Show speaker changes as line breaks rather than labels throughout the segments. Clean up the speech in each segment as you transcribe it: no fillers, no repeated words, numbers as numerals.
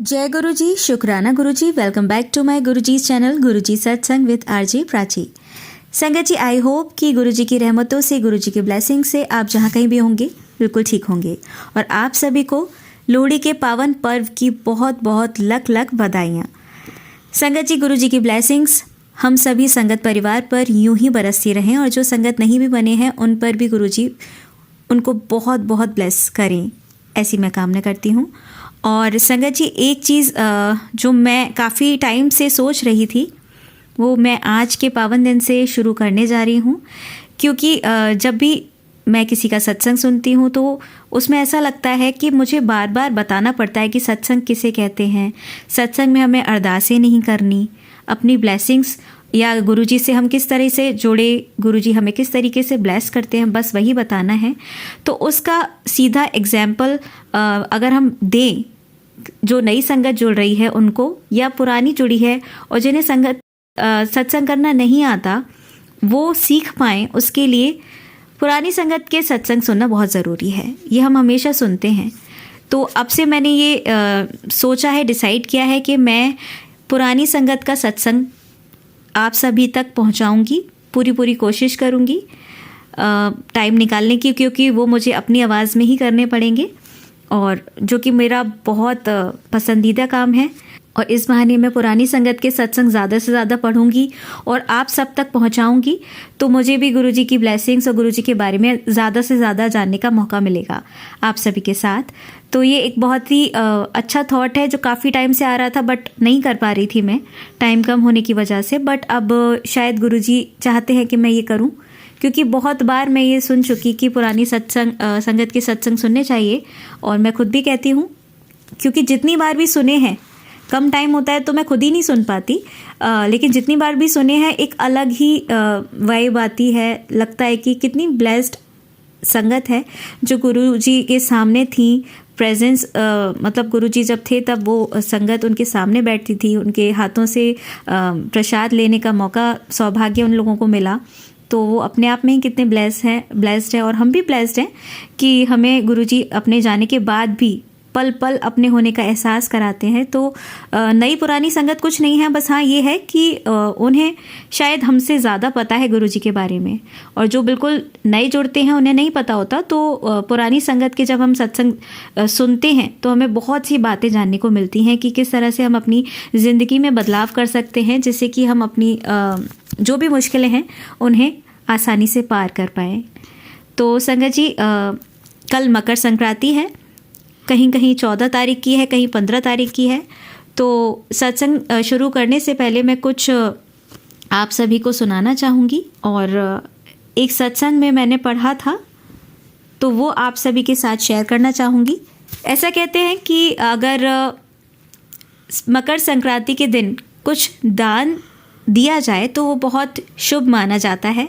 जय गुरु जी, शुक्राना गुरु जी। Welcome back to my Guru ji channel गुरु जी सत्संग विद आरजे प्राची। संगत जी, आई होप कि गुरु जी की रहमतों से, गुरु जी की ब्लेसिंग से आप जहाँ कहीं भी होंगे बिल्कुल ठीक होंगे। और आप सभी को लोहड़ी के पावन पर्व की बहुत बहुत लख लख बधाइयाँ। संगत जी, गुरु जी की ब्लेसिंग्स हम सभी संगत परिवार पर यूं ही बरसती रहें, और जो संगत नहीं भी बने हैं उन पर भी गुरु जी उनको बहुत बहुत ब्लेस करें, ऐसी मैं कामना करती हूँ। और संगत जी, एक चीज़ जो मैं काफ़ी टाइम से सोच रही थी वो मैं आज के पावन दिन से शुरू करने जा रही हूँ, क्योंकि जब भी मैं किसी का सत्संग सुनती हूँ तो उसमें ऐसा लगता है कि मुझे बार बार बताना पड़ता है कि सत्संग किसे कहते हैं, सत्संग में हमें अरदासें नहीं करनी, अपनी ब्लेसिंग्स या गुरुजी से हम किस तरह से जुड़े, गुरुजी हमें किस तरीके से ब्लेस करते हैं, बस वही बताना है। तो उसका सीधा एग्जाम्पल अगर हम दें, जो नई संगत जुड़ रही है उनको या पुरानी जुड़ी है और जिन्हें सत्संग करना नहीं आता वो सीख पाएँ, उसके लिए पुरानी संगत के सत्संग सुनना बहुत ज़रूरी है। ये हम हमेशा सुनते हैं। तो अब से मैंने ये सोचा है, डिसाइड किया है कि मैं पुरानी संगत का सत्संग आप सभी तक पहुंचाऊंगी, पूरी कोशिश करूंगी टाइम निकालने की, क्योंकि वो मुझे अपनी आवाज़ में ही करने पड़ेंगे, और जो कि मेरा बहुत पसंदीदा काम है। और इस बहाने मैं पुरानी संगत के सत्संग ज़्यादा से ज़्यादा पढ़ूंगी और आप सब तक पहुंचाऊंगी, तो मुझे भी गुरुजी की ब्लेसिंग्स और गुरुजी के बारे में ज़्यादा से ज़्यादा जानने का मौका मिलेगा आप सभी के साथ। तो ये एक बहुत ही अच्छा थॉट है जो काफ़ी टाइम से आ रहा था, बट नहीं कर पा रही थी मैं, टाइम कम होने की वजह से। बट अब शायद गुरुजी चाहते हैं कि मैं ये करूँ, क्योंकि बहुत बार मैं ये सुन चुकी कि पुरानी संगत के सत्संग सुनने चाहिए, और मैं खुद भी कहती हूँ, क्योंकि जितनी बार भी सुने हैं, कम टाइम होता है तो मैं खुद ही नहीं सुन पाती, लेकिन जितनी बार भी सुने हैं एक अलग ही वाइब आती है। लगता है कि कितनी ब्लेस्ड संगत है जो गुरु जी के सामने थी, प्रेजेंस मतलब गुरु जी जब थे तब वो संगत उनके सामने बैठती थी, उनके हाथों से प्रसाद लेने का मौका, सौभाग्य उन लोगों को मिला। तो वो अपने आप में ही कितने ब्लेस्ड है, और हम भी ब्लेस्ड हैं कि हमें गुरुजी अपने जाने के बाद भी पल पल अपने होने का एहसास कराते हैं। तो नई पुरानी संगत कुछ नहीं है, बस हाँ ये है कि उन्हें शायद हमसे ज़्यादा पता है गुरुजी के बारे में, और जो बिल्कुल नए जुड़ते हैं उन्हें नहीं पता होता। तो पुरानी संगत के जब हम सत्संग सुनते हैं तो हमें बहुत सी बातें जानने को मिलती हैं कि किस तरह से हम अपनी ज़िंदगी में बदलाव कर सकते हैं, जिससे कि हम अपनी जो भी मुश्किलें हैं उन्हें आसानी से पार कर पाएँ। तो संगत जी, कल मकर संक्रांति है, कहीं कहीं 14 तारीख की है, कहीं 15 तारीख की है। तो सत्संग शुरू करने से पहले मैं कुछ आप सभी को सुनाना चाहूँगी, और एक सत्संग में मैंने पढ़ा था तो वो आप सभी के साथ शेयर करना चाहूँगी। ऐसा कहते हैं कि अगर मकर संक्रांति के दिन कुछ दान दिया जाए तो वो बहुत शुभ माना जाता है,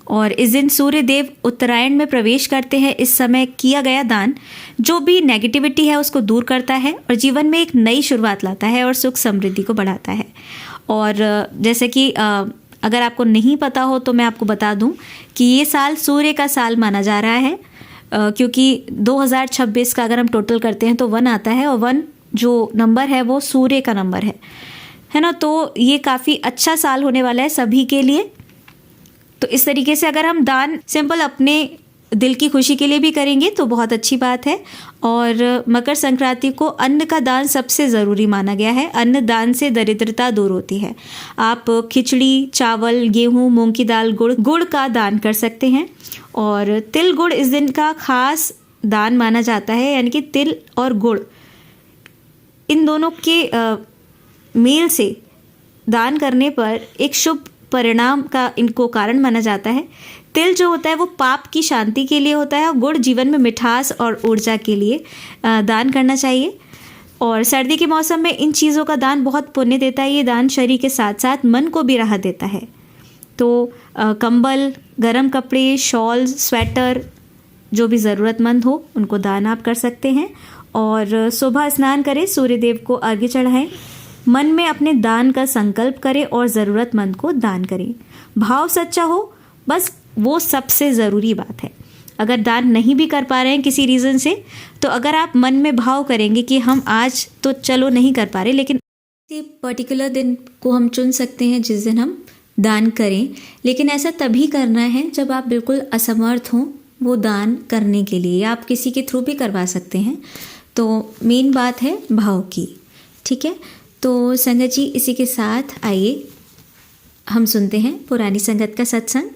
और इस दिन सूर्य देव उत्तरायण में प्रवेश करते हैं। इस समय किया गया दान जो भी नेगेटिविटी है उसको दूर करता है और जीवन में एक नई शुरुआत लाता है और सुख समृद्धि को बढ़ाता है। और जैसे कि अगर आपको नहीं पता हो तो मैं आपको बता दूं कि ये साल सूर्य का साल माना जा रहा है, क्योंकि 2026 का अगर हम टोटल करते हैं तो 1 आता है, और 1 जो नंबर है वो सूर्य का नंबर है ना। तो ये काफ़ी अच्छा साल होने वाला है सभी के लिए। तो इस तरीके से अगर हम दान सिंपल अपने दिल की खुशी के लिए भी करेंगे तो बहुत अच्छी बात है। और मकर संक्रांति को अन्न का दान सबसे ज़रूरी माना गया है। अन्न दान से दरिद्रता दूर होती है। आप खिचड़ी, चावल, गेहूँ, मूंग की दाल, गुड़ का दान कर सकते हैं। और तिल गुड़ इस दिन का खास दान माना जाता है, यानी कि तिल और गुड़ इन दोनों के मेल से दान करने पर एक शुभ परिणाम का इनको कारण माना जाता है। तिल जो होता है वो पाप की शांति के लिए होता है, और गुड़ जीवन में मिठास और ऊर्जा के लिए दान करना चाहिए। और सर्दी के मौसम में इन चीज़ों का दान बहुत पुण्य देता है। ये दान शरीर के साथ साथ मन को भी राहत देता है। तो कंबल, गर्म कपड़े, शॉल, स्वेटर जो भी ज़रूरतमंद हो उनको दान आप कर सकते हैं। और सुबह स्नान करें, सूर्य देव को अर्घ्य चढ़ाएं, मन में अपने दान का संकल्प करें और ज़रूरतमंद को दान करें। भाव सच्चा हो, बस वो सबसे ज़रूरी बात है। अगर दान नहीं भी कर पा रहे हैं किसी रीज़न से, तो अगर आप मन में भाव करेंगे कि हम आज तो चलो नहीं कर पा रहे, लेकिन किसी पर्टिकुलर दिन को हम चुन सकते हैं जिस दिन हम दान करें, लेकिन ऐसा तभी करना है जब आप बिल्कुल असमर्थ हों वो दान करने के लिए, या आप किसी के थ्रू भी करवा सकते हैं। तो मेन बात है भाव की, ठीक है। तो संगत जी, इसी के साथ आइए हम सुनते हैं पुरानी संगत का सत्संग।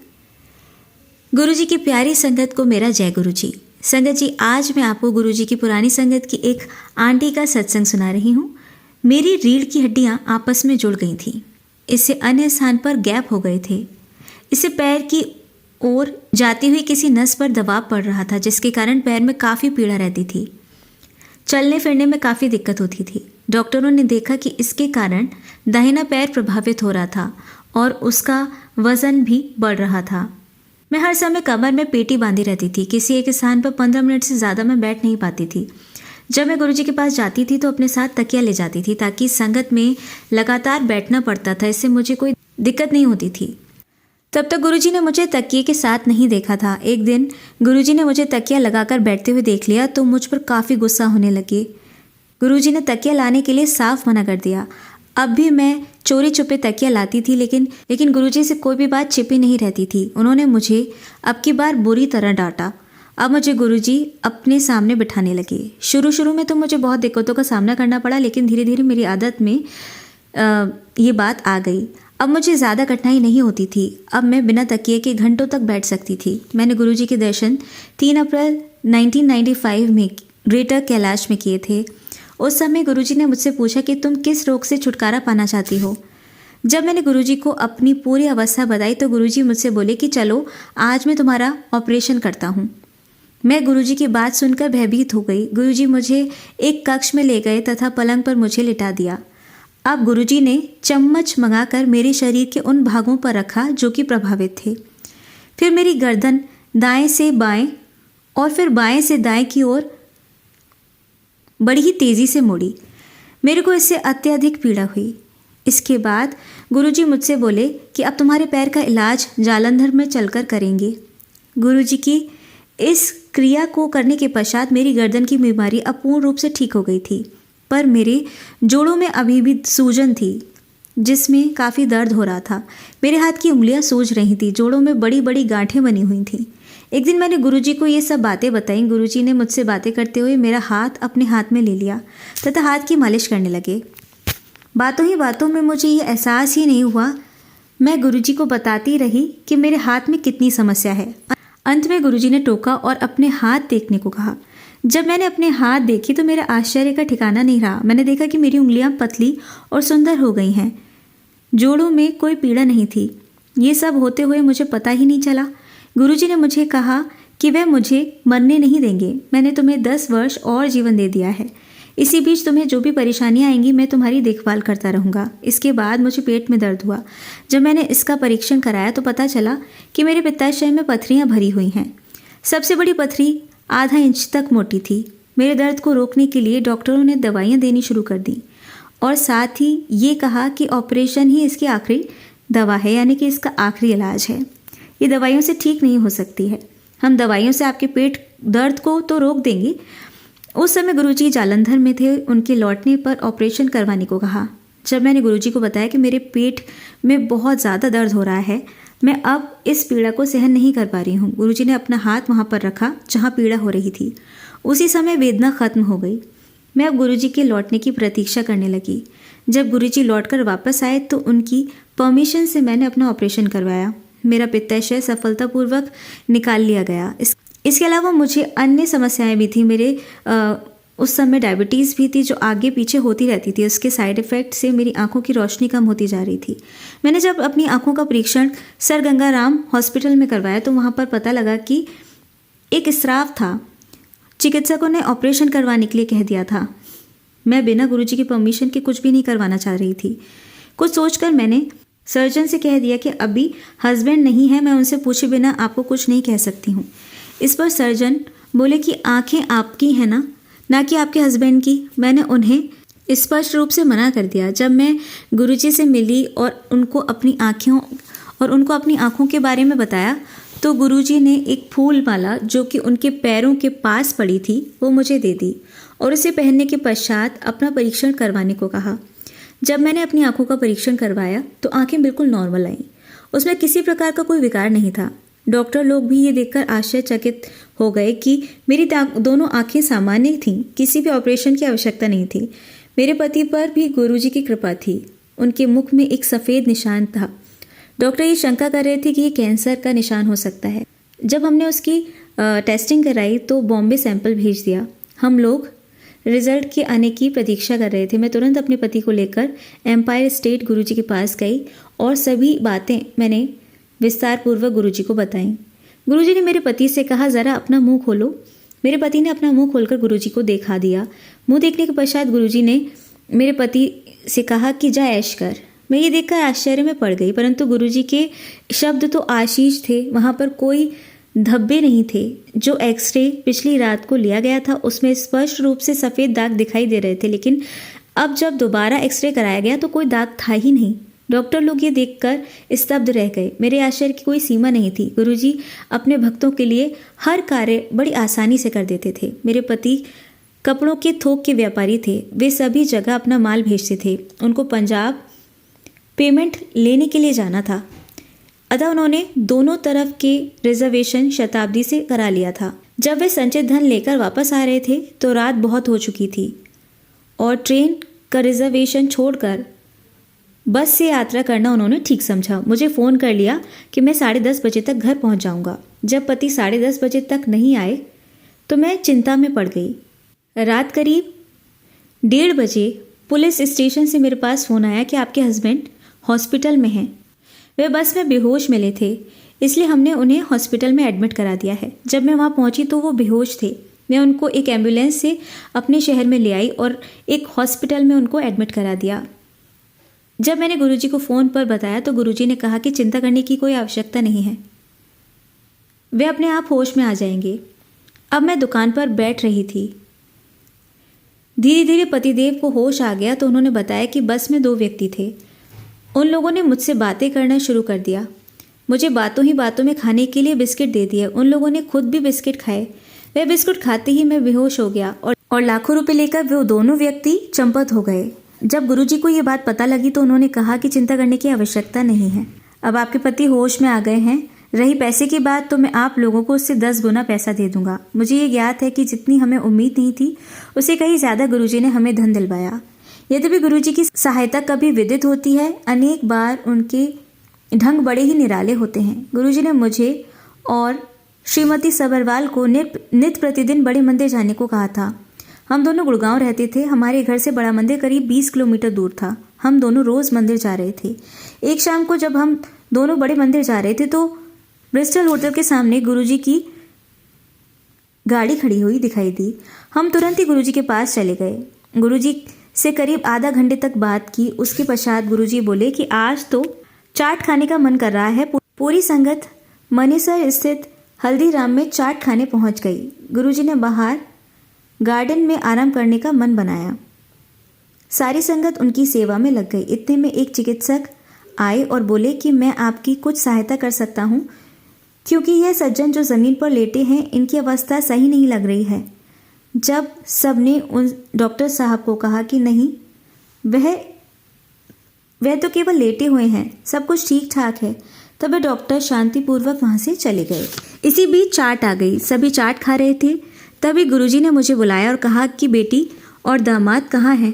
गुरु जी की प्यारी संगत को मेरा जय गुरु जी। संगत जी, आज मैं आपको गुरु जी की पुरानी संगत की एक आंटी का सत्संग सुना रही हूँ। मेरी रीढ़ की हड्डियाँ आपस में जुड़ गई थीं, इससे अन्य स्थान पर गैप हो गए थे। इससे पैर की ओर जाती हुई किसी नस पर दबाव पड़ रहा था, जिसके कारण पैर में काफ़ी पीड़ा रहती थी। चलने फिरने में काफ़ी दिक्कत होती थी। डॉक्टरों ने देखा कि इसके कारण दाहिना पैर प्रभावित हो रहा था और उसका वज़न भी बढ़ रहा था। मैं हर समय कमर में पेटी बांधी रहती थी। किसी एक स्थान पर 15 मिनट से ज़्यादा मैं बैठ नहीं पाती थी। जब मैं गुरुजी के पास जाती थी तो अपने साथ तकिया ले जाती थी, ताकि संगत में लगातार बैठना पड़ता था, इससे मुझे कोई दिक्कत नहीं होती थी। तब तक गुरुजी ने मुझे तकिए के साथ नहीं देखा था। एक दिन गुरुजी ने मुझे तकिया लगाकर बैठते हुए देख लिया तो मुझ पर काफ़ी गुस्सा होने लगे। गुरुजी ने तकिया लाने के लिए साफ मना कर दिया। अब भी मैं चोरी छुपे तकिया लाती थी, लेकिन गुरुजी से कोई भी बात छिपी नहीं रहती थी। उन्होंने मुझे अब की बार बुरी तरह डांटा। अब मुझे गुरुजी अपने सामने बिठाने लगे। शुरू में तो मुझे बहुत दिक्कतों का सामना करना पड़ा, लेकिन धीरे धीरे मेरी आदत में ये बात आ गई। अब मुझे ज़्यादा कठिनाई नहीं होती थी। अब मैं बिना तकिए के घंटों तक बैठ सकती थी। मैंने गुरुजी के दर्शन 3 अप्रैल 1995 में ग्रेटर कैलाश में किए थे। उस समय गुरुजी ने मुझसे पूछा कि तुम किस रोग से छुटकारा पाना चाहती हो। जब मैंने गुरुजी को अपनी पूरी अवस्था बताई तो गुरुजी मुझसे बोले कि चलो आज मैं तुम्हारा ऑपरेशन करता हूँ। मैं गुरुजी की बात सुनकर भयभीत हो गई। गुरुजी मुझे एक कक्ष में ले गए तथा पलंग पर मुझे लिटा दिया। अब गुरुजी ने चम्मच मंगाकर मेरे शरीर के उन भागों पर रखा जो कि प्रभावित थे। फिर मेरी गर्दन दाएं से बाएं और फिर बाएं से दाएं की ओर बड़ी ही तेज़ी से मुड़ी। मेरे को इससे अत्यधिक पीड़ा हुई। इसके बाद गुरुजी मुझसे बोले कि अब तुम्हारे पैर का इलाज जालंधर में चलकर करेंगे। गुरुजी की इस क्रिया को करने के पश्चात मेरी गर्दन की बीमारी अब पूर्ण रूप से ठीक हो गई थी, पर मेरे जोड़ों में अभी भी सूजन थी, जिसमें काफ़ी दर्द हो रहा था। मेरे हाथ की उंगलियां सूज रही थी। जोड़ों में बड़ी बड़ी गांठें बनी हुई थीं। एक दिन मैंने गुरुजी को ये सब बातें बताई। गुरुजी ने मुझसे बातें करते हुए मेरा हाथ अपने हाथ में ले लिया तथा हाथ की मालिश करने लगे। बातों ही बातों में मुझे ये एहसास ही नहीं हुआ। मैं गुरुजी को बताती रही कि मेरे हाथ में कितनी समस्या है। अंत में गुरुजी ने टोका और अपने हाथ देखने को कहा। जब मैंने अपने हाथ देखी तो मेरे आश्चर्य का ठिकाना नहीं रहा। मैंने देखा कि मेरी उंगलियां पतली और सुंदर हो गई हैं। जोड़ों में कोई पीड़ा नहीं थी। ये सब होते हुए मुझे पता ही नहीं चला। गुरुजी ने मुझे कहा कि वह मुझे मरने नहीं देंगे। मैंने तुम्हें 10 वर्ष और जीवन दे दिया है। इसी बीच तुम्हें जो भी परेशानियां आएंगी मैं तुम्हारी देखभाल करता रहूँगा। इसके बाद मुझे पेट में दर्द हुआ। जब मैंने इसका परीक्षण कराया तो पता चला कि मेरे पित्ताशय में पथरियाँ भरी हुई हैं। सबसे बड़ी पथरी आधा इंच तक मोटी थी। मेरे दर्द को रोकने के लिए डॉक्टरों ने दवाइयाँ देनी शुरू कर दी और साथ ही ये कहा कि ऑपरेशन ही इसकी आखिरी दवा है, यानी कि इसका आखिरी इलाज है। ये दवाइयों से ठीक नहीं हो सकती है। हम दवाइयों से आपके पेट दर्द को तो रोक देंगे। उस समय गुरुजी जालंधर में थे। उनके लौटने पर ऑपरेशन करवाने को कहा। जब मैंने गुरुजी को बताया कि मेरे पेट में बहुत ज़्यादा दर्द हो रहा है, मैं अब इस पीड़ा को सहन नहीं कर पा रही हूँ। गुरुजी ने अपना हाथ वहाँ पर रखा जहाँ पीड़ा हो रही थी। उसी समय वेदना खत्म हो गई। मैं अब गुरुजी के लौटने की प्रतीक्षा करने लगी। जब गुरुजी लौटकर वापस आए तो उनकी परमिशन से मैंने अपना ऑपरेशन करवाया। मेरा पित्ताशय सफलतापूर्वक निकाल लिया गया। इसके अलावा मुझे अन्य समस्याएं भी थी। मेरे उस समय डायबिटीज़ भी थी जो आगे पीछे होती रहती थी। उसके साइड इफ़ेक्ट से मेरी आंखों की रोशनी कम होती जा रही थी। मैंने जब अपनी आंखों का परीक्षण सर गंगाराम हॉस्पिटल में करवाया तो वहाँ पर पता लगा कि एक स्राव था। चिकित्सकों ने ऑपरेशन करवाने के लिए कह दिया था। मैं बिना गुरुजी की परमिशन के कुछ भी नहीं करवाना चाह रही थी। कुछ सोचकर मैंने सर्जन से कह दिया कि अभी हस्बैंड नहीं है, मैं उनसे पूछे बिना आपको कुछ नहीं कह सकती हूँ। इस पर सर्जन बोले कि आंखें आपकी हैं ना कि आपके हस्बैंड की। मैंने उन्हें स्पष्ट रूप से मना कर दिया। जब मैं गुरुजी से मिली और उनको अपनी आँखों के बारे में बताया तो गुरुजी ने एक फूल माला जो कि उनके पैरों के पास पड़ी थी वो मुझे दे दी और उसे पहनने के पश्चात अपना परीक्षण करवाने को कहा। जब मैंने अपनी आंखों का परीक्षण करवाया तो आंखें बिल्कुल नॉर्मल आईं। उसमें किसी प्रकार का कोई विकार नहीं था। डॉक्टर लोग भी ये देखकर आश्चर्यचकित हो गए कि मेरी दोनों आंखें सामान्य थीं, किसी भी ऑपरेशन की आवश्यकता नहीं थी। मेरे पति पर भी गुरुजी की कृपा थी। उनके मुख में एक सफ़ेद निशान था। डॉक्टर ये शंका कर रहे थे कि ये कैंसर का निशान हो सकता है। जब हमने उसकी टेस्टिंग कराई तो बॉम्बे सैंपल भेज दिया। हम लोग रिजल्ट के आने की प्रतीक्षा कर रहे थे। मैं तुरंत अपने पति को लेकर एम्पायर स्टेट गुरुजी के पास गई और सभी बातें मैंने विस्तार पूर्वक गुरुजी को बताई। गुरुजी ने मेरे पति से कहा, ज़रा अपना मुंह खोलो। मेरे पति ने अपना मुंह खोलकर गुरुजी को दिखा दिया। मुंह देखने के पश्चात गुरुजी ने मेरे पति से कहा कि जा ऐश कर। मैं ये देखकर आश्चर्य में पड़ गई, परंतु गुरुजी के शब्द तो आशीष थे। वहाँ पर कोई धब्बे नहीं थे। जो एक्सरे पिछली रात को लिया गया था उसमें स्पष्ट रूप से सफ़ेद दाग दिखाई दे रहे थे, लेकिन अब जब दोबारा एक्सरे कराया गया तो कोई दाग था ही नहीं। डॉक्टर लोग ये देखकर स्तब्ध रह गए। मेरे आश्चर्य की कोई सीमा नहीं थी। गुरुजी अपने भक्तों के लिए हर कार्य बड़ी आसानी से कर देते थे। मेरे पति कपड़ों के थोक के व्यापारी थे। वे सभी जगह अपना माल भेजते थे। उनको पंजाब पेमेंट लेने के लिए जाना था, अतः उन्होंने दोनों तरफ के रिजर्वेशन शताब्दी से करा लिया था। जब वे संचित धन लेकर वापस आ रहे थे तो रात बहुत हो चुकी थी और ट्रेन का रिजर्वेशन छोड़कर बस से यात्रा करना उन्होंने ठीक समझा। मुझे फ़ोन कर लिया कि मैं 10:30 बजे तक घर पहुंच जाऊंगा। जब पति 10:30 बजे तक नहीं आए तो मैं चिंता में पड़ गई। रात करीब 1:30 बजे पुलिस स्टेशन से मेरे पास फ़ोन आया कि आपके हस्बैंड हॉस्पिटल में हैं। वे बस में बेहोश मिले थे, इसलिए हमने उन्हें हॉस्पिटल में एडमिट करा दिया है। जब मैं वहाँ पहुँची तो वो बेहोश थे। मैं उनको एक एम्बुलेंस से अपने शहर में ले आई और एक हॉस्पिटल में उनको एडमिट करा दिया। जब मैंने गुरुजी को फ़ोन पर बताया तो गुरुजी ने कहा कि चिंता करने की कोई आवश्यकता नहीं है, वे अपने आप होश में आ जाएंगे। अब मैं दुकान पर बैठ रही थी। धीरे धीरे पतिदेव को होश आ गया तो उन्होंने बताया कि बस में 2 व्यक्ति थे। उन लोगों ने मुझसे बातें करना शुरू कर दिया। मुझे बातों ही बातों में खाने के लिए बिस्किट दे दिए। उन लोगों ने खुद भी बिस्किट खाए। वे बिस्कुट खाते ही मैं बेहोश हो गया और लाखों रुपए लेकर वो दोनों व्यक्ति चंपत हो गए। जब गुरुजी को ये बात पता लगी तो उन्होंने कहा कि चिंता करने की आवश्यकता नहीं है, अब आपके पति होश में आ गए हैं। रही पैसे की बात तो मैं आप लोगों को उससे 10 गुना पैसा दे दूंगा। मुझे ये ज्ञात है कि जितनी हमें उम्मीद नहीं थी उससे कहीं ज़्यादा गुरुजी ने हमें धन दिलवाया। यद्यपि गुरुजी की सहायता कभी विदित होती है, अनेक बार उनके ढंग बड़े ही निराले होते हैं। गुरुजी ने मुझे और श्रीमती सबरवाल को नित्य प्रतिदिन बड़े मंदिर जाने को कहा था। हम दोनों गुड़गांव रहते थे। हमारे घर से बड़ा मंदिर करीब 20 किलोमीटर दूर था। हम दोनों रोज़ मंदिर जा रहे थे। एक शाम को जब हम दोनों बड़े मंदिर जा रहे थे तो ब्रिस्टल होटल के सामने गुरुजी की गाड़ी खड़ी हुई दिखाई दी। हम तुरंत ही गुरुजी के पास चले गए। गुरुजी से करीब आधा घंटे तक बात की। उसके पश्चात गुरुजी बोले कि आज तो चाट खाने का मन कर रहा है। पूरी संगत मनेसर स्थित हल्दीराम में चाट खाने पहुंच गई। गुरुजी ने बाहर गार्डन में आराम करने का मन बनाया। सारी संगत उनकी सेवा में लग गई। इतने में एक चिकित्सक आए और बोले कि मैं आपकी कुछ सहायता कर सकता हूँ, क्योंकि यह सज्जन जो ज़मीन पर लेटे हैं इनकी अवस्था सही नहीं लग रही है। जब सबने उन डॉक्टर साहब को कहा कि नहीं, वह तो केवल लेटे हुए हैं, सब कुछ ठीक ठाक है, तब वे डॉक्टर शांतिपूर्वक वहाँ से चले गए। इसी बीच चाट आ गई। सभी चाट खा रहे थे। तभी गुरुजी ने मुझे बुलाया और कहा कि बेटी और दामाद कहाँ हैं,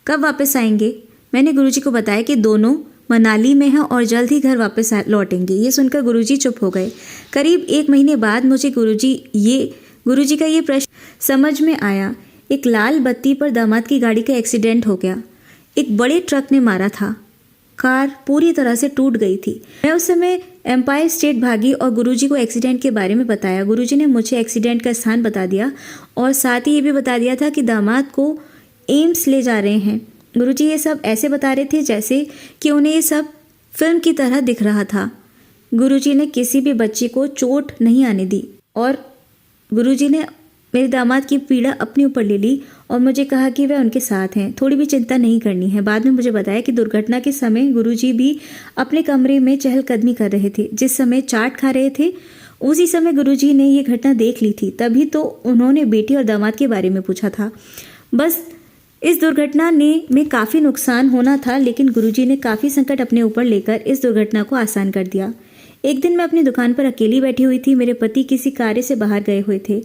कब वापस आएंगे। मैंने गुरुजी को बताया कि दोनों मनाली में हैं और जल्द ही घर वापस लौटेंगे। ये सुनकर गुरुजी चुप हो गए। करीब 1 महीने बाद मुझे गुरुजी का ये प्रश्न समझ में आया। एक लाल बत्ती पर दामाद की गाड़ी का एक्सीडेंट हो गया। एक बड़े ट्रक ने मारा था। कार पूरी तरह से टूट गई थी। मैं उस समय एम्पायर स्टेट भागी और गुरुजी को एक्सीडेंट के बारे में बताया। गुरुजी ने मुझे एक्सीडेंट का स्थान बता दिया और साथ ही ये भी बता दिया था कि दामाद को एम्स ले जा रहे हैं। गुरुजी ये सब ऐसे बता रहे थे जैसे कि उन्हें ये सब फिल्म की तरह दिख रहा था। गुरुजी ने किसी भी बच्चे को चोट नहीं आने दी और गुरुजी ने मेरे दामाद की पीड़ा अपने ऊपर ले ली और मुझे कहा कि वह उनके साथ हैं, थोड़ी भी चिंता नहीं करनी है। बाद में मुझे बताया कि दुर्घटना के समय गुरुजी भी अपने कमरे में चहलकदमी कर रहे थे। जिस समय चाट खा रहे थे उसी समय गुरुजी ने ये घटना देख ली थी, तभी तो उन्होंने बेटी और दामाद के बारे में पूछा था। बस इस दुर्घटना में काफ़ी नुकसान होना था, लेकिन गुरुजी ने काफ़ी संकट अपने ऊपर लेकर इस दुर्घटना को आसान कर दिया। एक दिन मैं अपनी दुकान पर अकेली बैठी हुई थी। मेरे पति किसी कार्य से बाहर गए हुए थे।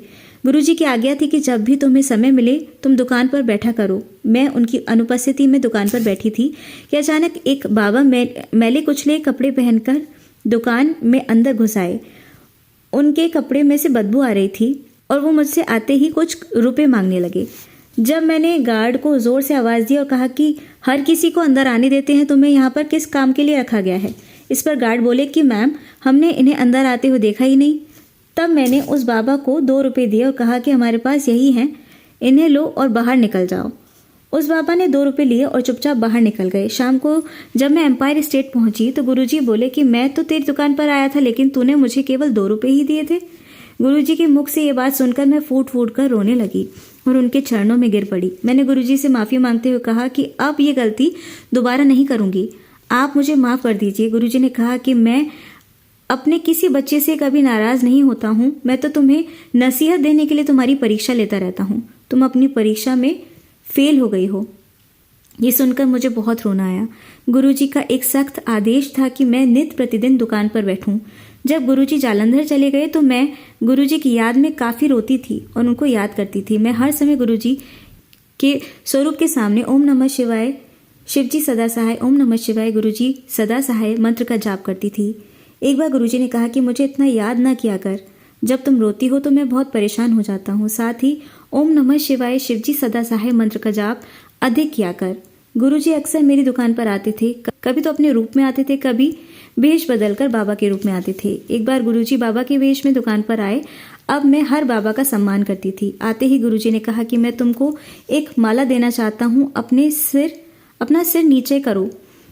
गुरुजी की आज्ञा थी कि जब भी तुम्हें समय मिले तुम दुकान पर बैठा करो। मैं उनकी अनुपस्थिति में दुकान पर बैठी थी कि अचानक एक बाबा मैले कुचले कपड़े पहनकर दुकान में अंदर घुस आए। उनके कपड़े में से बदबू आ रही थी और वो मुझसे आते ही कुछ रुपए मांगने लगे। जब मैंने गार्ड को जोर से आवाज़ दी और कहा कि हर किसी को अंदर आने देते हैं, तुम्हें यहाँ पर किस काम के लिए रखा गया है? इस पर गार्ड बोले कि मैम, हमने इन्हें अंदर आते हुए देखा ही नहीं। तब मैंने उस बाबा को 2 रुपये दिए और कहा कि हमारे पास यही हैं, इन्हें लो और बाहर निकल जाओ। उस बाबा ने 2 रुपये लिए और चुपचाप बाहर निकल गए। शाम को जब मैं एम्पायर स्टेट पहुंची तो गुरुजी बोले कि मैं तो तेरी दुकान पर आया था, लेकिन तूने मुझे केवल 2 रुपये ही दिए थे। गुरुजी के मुख से ये बात सुनकर मैं फूट फूट कर रोने लगी और उनके चरणों में गिर पड़ी। मैंने गुरुजी से माफ़ी मांगते हुए कहा कि अब ये गलती दोबारा नहीं करूँगी, आप मुझे माफ़ कर दीजिए। गुरुजी ने कहा कि मैं अपने किसी बच्चे से कभी नाराज़ नहीं होता हूँ। मैं तो तुम्हें नसीहत देने के लिए तुम्हारी परीक्षा लेता रहता हूँ। तुम अपनी परीक्षा में फेल हो गई हो। ये सुनकर मुझे बहुत रोना आया। गुरुजी का एक सख्त आदेश था कि मैं नित्य प्रतिदिन दुकान पर बैठूं। जब गुरुजी जालंधर चले गए तो मैं गुरुजी की याद में काफ़ी रोती थी और उनको याद करती थी। मैं हर समय गुरुजी के स्वरूप के सामने ओम नमः शिवाय, शिवजी सदा सहाय, ओम नमः शिवाय, गुरुजी सदा सहाय मंत्र का जाप करती थी। एक बार गुरुजी ने कहा कि मुझे इतना याद ना किया कर, जब तुम रोती हो तो मैं बहुत परेशान हो जाता हूँ। साथ ही ओम नमः शिवाय, शिवजी सदा सहाय मंत्र का जाप अधिक किया कर। गुरुजी अक्सर मेरी दुकान पर आते थे। कभी तो अपने रूप में आते थे, कभी वेश बदलकर बाबा के रूप में आते थे। एक बार गुरुजी बाबा के वेश में दुकान पर आए। अब मैं हर बाबा का सम्मान करती थी। आते ही गुरुजी ने कहा कि मैं तुमको एक माला देना चाहता हूँ, अपना सिर नीचे करो।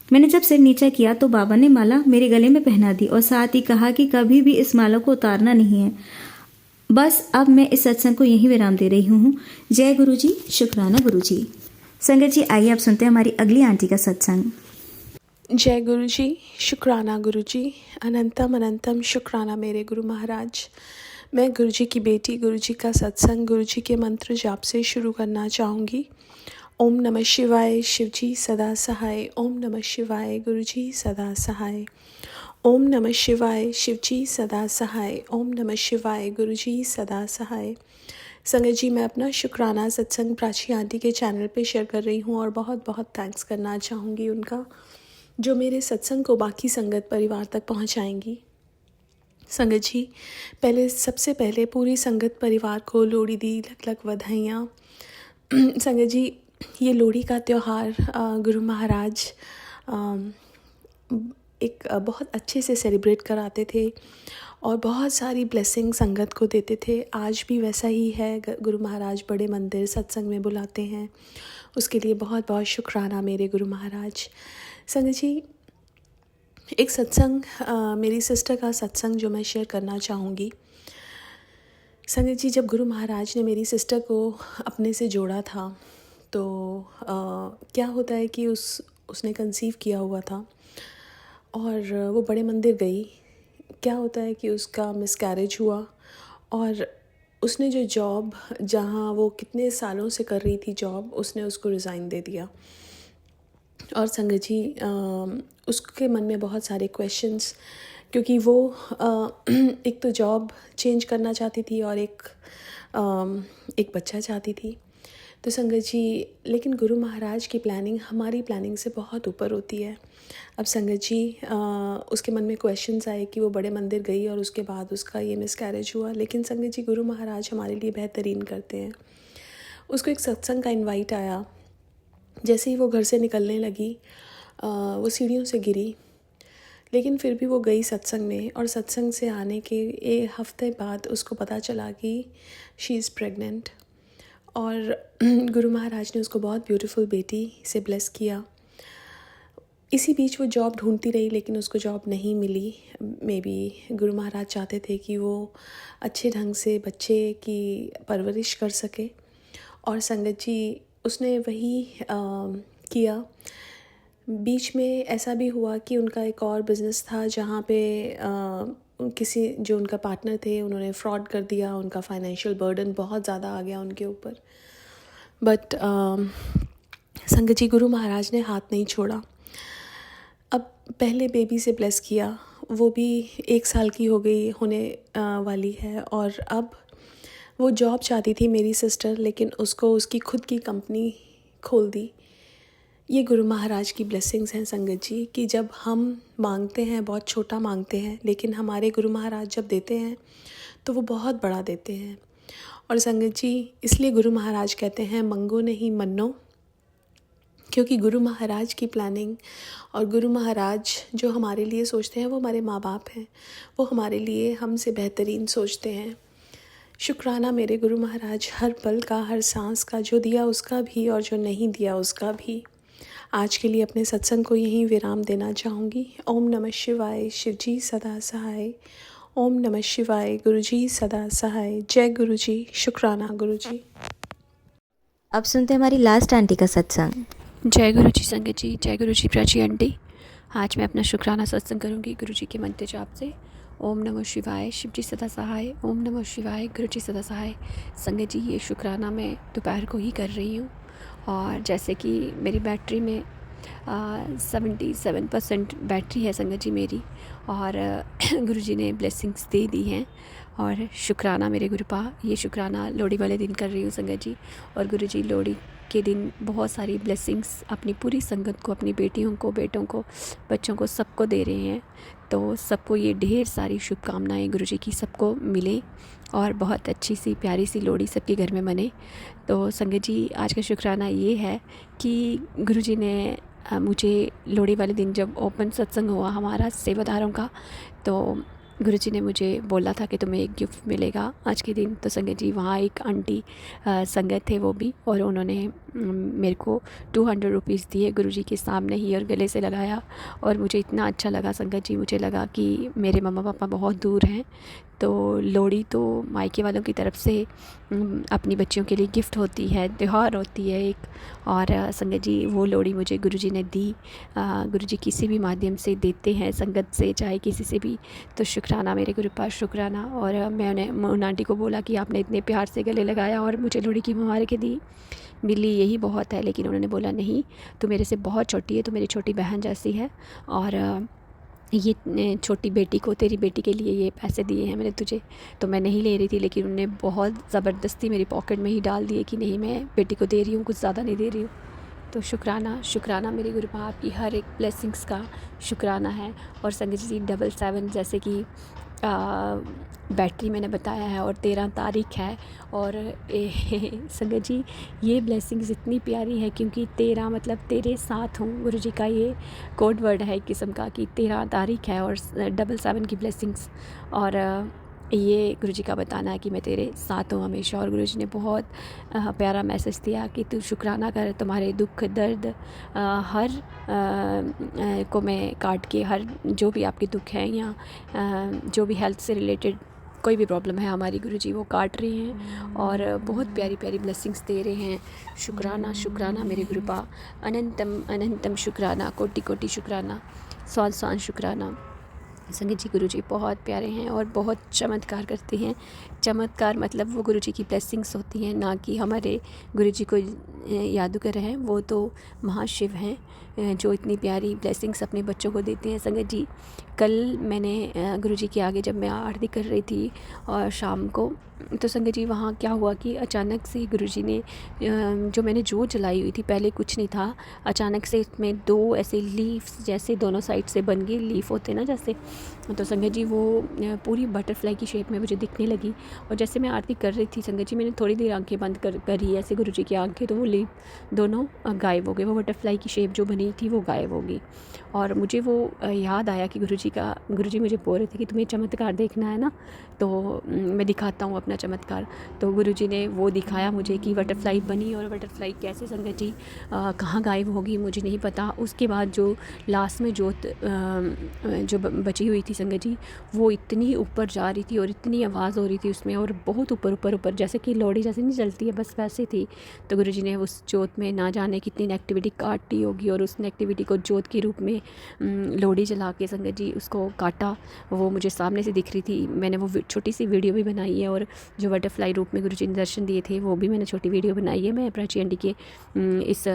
मैंने जब सिर नीचे किया तो बाबा ने माला मेरे गले में पहना दी और साथ ही कहा कि कभी भी इस माला को उतारना नहीं है। बस अब मैं इस सत्संग को यहीं विराम दे रही हूँ। जय गुरुजी, शुक्राना गुरुजी। संगत जी, आइए आप सुनते हैं हमारी अगली आंटी का सत्संग।
जय गुरुजी, शुक्राना गुरुजी, अनंतम अनंतम शुक्राना मेरे गुरु महाराज। मैं गुरुजी की बेटी गुरुजी का सत्संग गुरुजी के मंत्र जाप से शुरू करना चाहूँगी। ओम नमः शिवाय, शिवजी सदा सहाय, ओम नमः शिवाय, गुरुजी सदा सहाय, ओम नमः शिवाय, शिवजी सदा सहाय, ओम नमः शिवाय, गुरुजी सदा सहाय। संगत जी, मैं अपना शुक्राना सत्संग प्राची आंटी के चैनल पे शेयर कर रही हूँ और बहुत बहुत थैंक्स करना चाहूँगी उनका, जो मेरे सत्संग को बाकी संगत परिवार तक पहुँचाएंगी। संगत जी, सबसे पहले पूरी संगत परिवार को लोहड़ी दी लख लख बधाइयाँ। संगत जी, ये लोहड़ी का त्यौहार गुरु महाराज एक बहुत अच्छे से सेलिब्रेट कराते थे और बहुत सारी ब्लेसिंग संगत को देते थे। आज भी वैसा ही है। गुरु महाराज बड़े मंदिर सत्संग में बुलाते हैं, उसके लिए बहुत बहुत शुक्राना मेरे गुरु महाराज। संगत जी, एक सत्संग मेरी सिस्टर का सत्संग जो मैं शेयर करना चाहूँगी। संगत जी, जब गुरु महाराज ने मेरी सिस्टर को अपने से जोड़ा था तो क्या होता है कि उसने कंसीव किया हुआ था और वो बड़े मंदिर गई। क्या होता है कि उसका मिसकैरेज हुआ और उसने जो जॉब, जहाँ वो कितने सालों से कर रही थी जॉब, उसने उसको रिज़ाइन दे दिया। और संगत जी, उसके मन में बहुत सारे क्वेश्चंस, क्योंकि वो एक तो जॉब चेंज करना चाहती थी और एक बच्चा चाहती थी। तो संगत जी, लेकिन गुरु महाराज की प्लानिंग हमारी प्लानिंग से बहुत ऊपर होती है। अब संगत जी, उसके मन में क्वेश्चंस आए कि वो बड़े मंदिर गई और उसके बाद उसका ये मिसकैरेज हुआ। लेकिन संगत जी, गुरु महाराज हमारे लिए बेहतरीन करते हैं। उसको एक सत्संग का इनवाइट आया। जैसे ही वो घर से निकलने लगी, वो सीढ़ियों से गिरी, लेकिन फिर भी वो गई सत्संग में। और सत्संग से आने के एक हफ्ते बाद उसको पता चला कि शी इज़ प्रेग्नेंट। और गुरु महाराज ने उसको बहुत ब्यूटीफुल बेटी से ब्लेस किया। इसी बीच वो जॉब ढूंढती रही, लेकिन उसको जॉब नहीं मिली। मे बी गुरु महाराज चाहते थे कि वो अच्छे ढंग से बच्चे की परवरिश कर सके। और संगत जी, उसने वही किया। बीच में ऐसा भी हुआ कि उनका एक और बिज़नेस था जहाँ पे किसी जो उनका पार्टनर थे उन्होंने फ्रॉड कर दिया, उनका फाइनेंशियल बर्डन बहुत ज़्यादा आ गया उनके ऊपर। बट संगत जी, गुरु महाराज ने हाथ नहीं छोड़ा। अब पहले बेबी से ब्लेस किया, वो भी 1 साल की हो गई होने वाली है, और अब वो जॉब चाहती थी मेरी सिस्टर, लेकिन उसको उसकी खुद की कंपनी खोल दी। ये गुरु महाराज की ब्लेसिंग्स हैं संगत जी, कि जब हम मांगते हैं बहुत छोटा मांगते हैं, लेकिन हमारे गुरु महाराज जब देते हैं तो वो बहुत बड़ा देते हैं। और संगत जी, इसलिए गुरु महाराज कहते हैं मंगो नहीं मन्नो, क्योंकि गुरु महाराज की प्लानिंग और गुरु महाराज जो हमारे लिए सोचते हैं वो हमारे माँ बाप हैं, वो हमारे लिए हमसे बेहतरीन सोचते हैं। शुक्राना मेरे गुरु महाराज, हर पल का, हर सांस का, जो दिया उसका भी और जो नहीं दिया उसका भी। आज के लिए अपने सत्संग को यहीं विराम देना चाहूँगी। ओम नमः शिवाय, शिव जी सदा सहाय। ओम नमः शिवाय, गुरु जी सदा सहाय। जय गुरु जी, शुक्राना गुरु जी।
अब सुनते हैं हमारी लास्ट आंटी का सत्संग।
जय गुरु जी संगत जी, जय गुरु जी प्राची आंटी। आज मैं अपना शुक्राना सत्संग करूंगी गुरु जी के मंत्र जाप से। ओम नमः शिवाय, शिव जी सदा सहाय। ओम नमः शिवाय, गुरु जी सदा सहाय। संगत जी, ये शुक्राना मैं दोपहर को ही कर रही हूँ, और जैसे कि मेरी बैटरी में 77% बैटरी है संगत जी मेरी, और गुरु जी ने ब्लेसिंग्स दे दी हैं। और शुक्राना मेरे गुरुपा, ये शुक्राना लोहड़ी वाले दिन कर रही हूँ संगत जी। और गुरु जी लोहड़ी के दिन बहुत सारी ब्लेसिंग्स अपनी पूरी संगत को, अपनी बेटियों को, बेटों को, बच्चों को, सबको दे रहे हैं। तो सबको ये ढेर सारी शुभकामनाएं गुरु जी की सबको मिले, और बहुत अच्छी सी प्यारी सी लोहड़ी सबके घर में मने। तो संगत जी, आज का शुक्राना ये है कि गुरु जी ने मुझे लोहड़ी वाले दिन जब ओपन सत्संग हुआ हमारा सेवादारों का, तो गुरुजी ने मुझे बोला था कि तुम्हें एक गिफ्ट मिलेगा आज के दिन। तो संगत जी, वहाँ एक आंटी संगत थे वो भी, और उन्होंने मेरे को 200 रुपीज़ दिए गुरुजी के सामने ही, और गले से लगाया। और मुझे इतना अच्छा लगा संगत जी, मुझे लगा कि मेरे मम्मा पापा बहुत दूर हैं, तो लोहड़ी तो मायके वालों की तरफ से अपनी बच्चियों के लिए गिफ्ट होती है, त्यौहार होती है एक। और संगत जी, वो लोहड़ी मुझे गुरुजी ने दी। गुरुजी किसी भी माध्यम से देते हैं संगत से, चाहे किसी से भी। तो शुक्राना मेरे गुरु पास, शुक्राना। और मैंने उन आंटी को बोला कि आपने इतने प्यार से गले लगाया और मुझे लोहड़ी की मुबारक दी, मिली यही बहुत है। लेकिन उन्होंने बोला नहीं, तू मेरे से बहुत छोटी है, तू मेरी छोटी बहन जैसी है, और ये छोटी बेटी को, तेरी बेटी के लिए ये पैसे दिए हैं मैंने तुझे। तो मैं नहीं ले रही थी, लेकिन उन्होंने बहुत ज़बरदस्ती मेरी पॉकेट में ही डाल दिए कि नहीं, मैं बेटी को दे रही हूँ, कुछ ज़्यादा नहीं दे रही हूँ। तो शुक्राना, शुक्राना मेरे गुरु बाप की हर एक ब्लेसिंग्स का शुक्राना है। और संगत जी, 77 जैसे कि बैटरी मैंने बताया है, और 13 तारीख है। और संगत जी, ये ब्लेसिंग्स इतनी प्यारी है क्योंकि 13 मतलब तेरे साथ हूँ, गुरु जी का ये कोड वर्ड है एक किस्म का, कि 13 तारीख है और 77 की ब्लेसिंग्स। और ये गुरु जी का बताना है कि मैं तेरे साथ हूँ हमेशा। और गुरु जी ने बहुत प्यारा मैसेज दिया कि तू शुक्राना कर, तुम्हारे दुख दर्द हर को मैं काट के, हर जो भी आपके दुख हैं या जो भी हेल्थ से रिलेटेड कोई भी प्रॉब्लम है हमारी, गुरु जी वो काट रहे हैं और बहुत प्यारी प्यारी ब्लेसिंग्स दे रहे हैं। शुक्राना, शुक्राना मेरे गुरुपा, अनंतम अनंतम शुक्राना, कोटि कोटि शुक्राना, सौ सौ शुक्राना। संगत जी, गुरु जी बहुत प्यारे हैं और बहुत चमत्कार करते हैं। चमत्कार मतलब वो गुरु जी की ब्लेसिंग्स होती हैं, ना कि हमारे गुरु जी को जादूगर हैं। वो तो महाशिव हैं जो इतनी प्यारी ब्लेसिंग्स अपने बच्चों को देते हैं। संगत जी, कल मैंने गुरु जी के आगे जब मैं आरती कर रही थी और शाम को, तो संगत जी वहाँ क्या हुआ कि अचानक से गुरु जी ने जो मैंने जोत जलाई हुई थी, पहले कुछ नहीं था, अचानक से इसमें 2 ऐसे लीव्स जैसे दोनों साइड से बन गए, लीफ होते ना जैसे। तो संगत जी वो पूरी बटरफ्लाई की शेप में मुझे दिखने लगी। और जैसे मैं आरती कर रही थी संगत जी, मैंने थोड़ी देर आंखें बंद करी ऐसे गुरु जी की आंखें, तो वो लीफ दोनों गायब हो गए, वो बटरफ्लाई की शेप जो बनी थी वो गायब हो गई। और मुझे वो याद आया कि गुरु जी मुझे बोल रहे थे कि तुम्हें चमत्कार देखना है ना, तो मैं दिखाता हूँ अपना चमत्कार। तो गुरु जी ने वो दिखाया मुझे कि बटरफ्लाई बनी, और बटरफ्लाई कैसे संगत जी कहाँ गायब होगी मुझे नहीं पता। उसके बाद जो लास्ट में जोत जो बची हुई थी संगत जी, वो इतनी ऊपर जा रही थी और इतनी आवाज़ हो रही थी उसमें, और बहुत ऊपर ऊपर ऊपर, जैसे कि लोहड़ी जैसे नहीं जलती है, बस वैसे थी। तो गुरु जी ने उस जोत में ना जाने कितनी नेगेटिविटी काट दी होगी, और उस नेगेटिविटी को ज्योत के रूप में लोड़ी जला के संगत जी उसको काटा। वो मुझे सामने से दिख रही थी। मैंने वो छोटी सी वीडियो भी बनाई है, और जो बटरफ्लाई रूप में गुरुजी ने दर्शन दिए थे वो भी मैंने छोटी वीडियो बनाई है। मैं प्राची आंटी के इस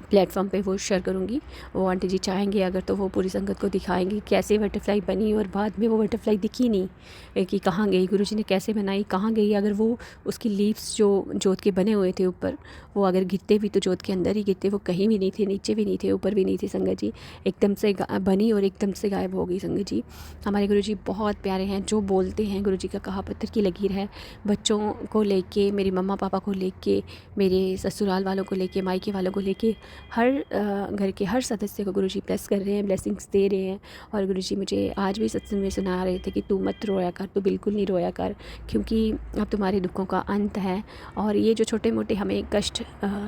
प्लेटफॉर्म पे वो शेयर करूँगी। वो आंटी जी चाहेंगे अगर तो वो पूरी संगत को दिखाएंगे कैसे बटरफ्लाई बनी, और बाद में वो बटरफ्लाई दिखी नहीं कि कहाँ गई, गुरुजी ने कैसे बनाई, कहाँ गई। अगर वो उसकी लीव्स जो जोत के बने हुए थे ऊपर, वो अगर गिरते भी तो जोत के अंदर ही गिरते, वो कहीं भी नहीं थे, नीचे भी नहीं थे, ऊपर भी नहीं थे संगत जी। एकदम से बनी और एकदम से गायब हो गई संगत जी। हमारे गुरुजी बहुत प्यारे हैं। जो बोलते हैं गुरुजी का कहा पत्थर की लकीर है। बच्चों को लेके, मेरी मम्मा पापा को लेके, मेरे ससुराल वालों को लेके, मायके वालों को लेके, हर घर के हर सदस्य को गुरुजी ब्लेस कर रहे हैं, ब्लेसिंग्स दे रहे हैं। और गुरुजी मुझे आज भी सत्संग में सुना रहे थे कि तू मत रोया कर, तू बिल्कुल नहीं रोया कर, क्योंकि अब तुम्हारे दुखों का अंत है। और ये जो छोटे मोटे हमें कष्ट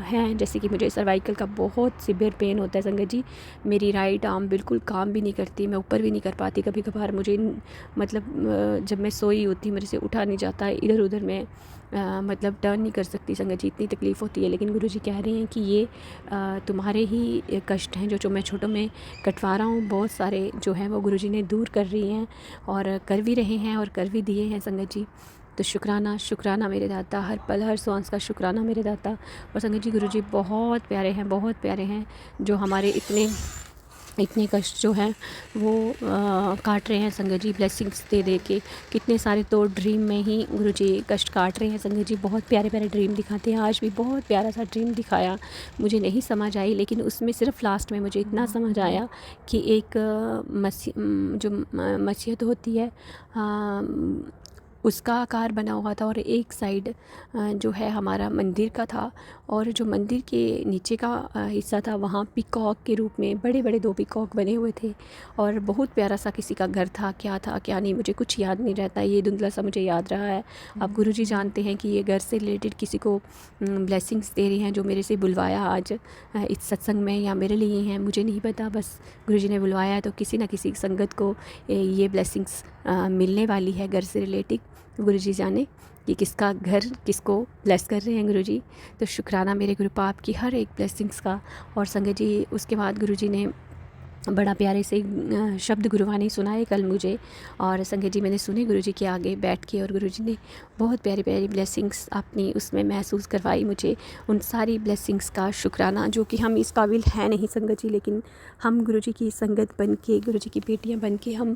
हैं, जैसे कि मुझे सर्वाइकल का बहुत सीवियर पेन होता है संगत जी। मेरी राइट आर्म बिल्कुल काम भी नहीं करती, मैं ऊपर भी नहीं कर पाती। कभी कभार मुझे मतलब जब मैं सोई होती मेरे से उठा नहीं जाता, इधर उधर मैं मतलब टर्न नहीं कर सकती संगत जी, इतनी तकलीफ़ होती है। लेकिन गुरुजी कह रहे हैं कि ये तुम्हारे ही कष्ट हैं जो मैं छोटों में कटवा रहा हूँ, बहुत सारे जो हैं वो गुरुजी ने दूर कर रही हैं, और कर भी रहे हैं और कर भी दिए हैं संगत जी। तो शुक्राना, शुक्राना मेरे दाता, हर पल हर सांस का शुक्राना मेरे दाता। और संगत जी गुरुजी बहुत प्यारे हैं, बहुत प्यारे हैं, जो हमारे इतने कष्ट जो हैं वो काट रहे हैं संगत जी, ब्लेसिंग्स दे दे के। कितने सारे तो ड्रीम में ही गुरुजी कष्ट काट रहे हैं संगत जी। बहुत प्यारे प्यारे ड्रीम दिखाते हैं। आज भी बहुत प्यारा सा ड्रीम दिखाया, मुझे नहीं समझ आई, लेकिन उसमें सिर्फ लास्ट में मुझे इतना समझ आया कि एक मसीहत होती है, उसका आकार बना हुआ था, और एक साइड जो है हमारा मंदिर का था, और जो मंदिर के नीचे का हिस्सा था वहाँ पिकॉक के रूप में बड़े बड़े 2 पिकॉक बने हुए थे। और बहुत प्यारा सा किसी का घर था क्या नहीं मुझे कुछ याद नहीं रहता, ये धुंधला सा मुझे याद रहा है। अब गुरुजी जानते हैं कि ये घर से रिलेटेड किसी को ब्लेसिंग्स दे रहे हैं, जो मेरे से बुलवाया आज इस सत्संग में, या मेरे लिए हैं मुझे नहीं पता, बस गुरुजी ने बुलवाया है। तो किसी न किसी संगत को ये ब्लेसिंग्स मिलने वाली है घर से रिलेटेड। गुरुजी जाने कि किसका घर किसको ब्लेस कर रहे हैं गुरुजी। तो शुक्राना मेरे गुरु पाप की हर एक ब्लेसिंग्स का। और संगत जी उसके बाद गुरुजी ने बड़ा प्यारे से शब्द गुरुवाणी सुनाए कल मुझे, और संगत जी मैंने सुने गुरुजी के आगे बैठ के, और गुरुजी ने बहुत प्यारी प्यारी ब्लेसिंग्स अपनी उसमें महसूस करवाई मुझे। उन सारी ब्लेसिंग्स का शुक्राना, जो कि हम इस काबिल हैं नहीं संगत जी, लेकिन हम गुरुजी की संगत बन के, गुरुजी की बेटियां बन के हम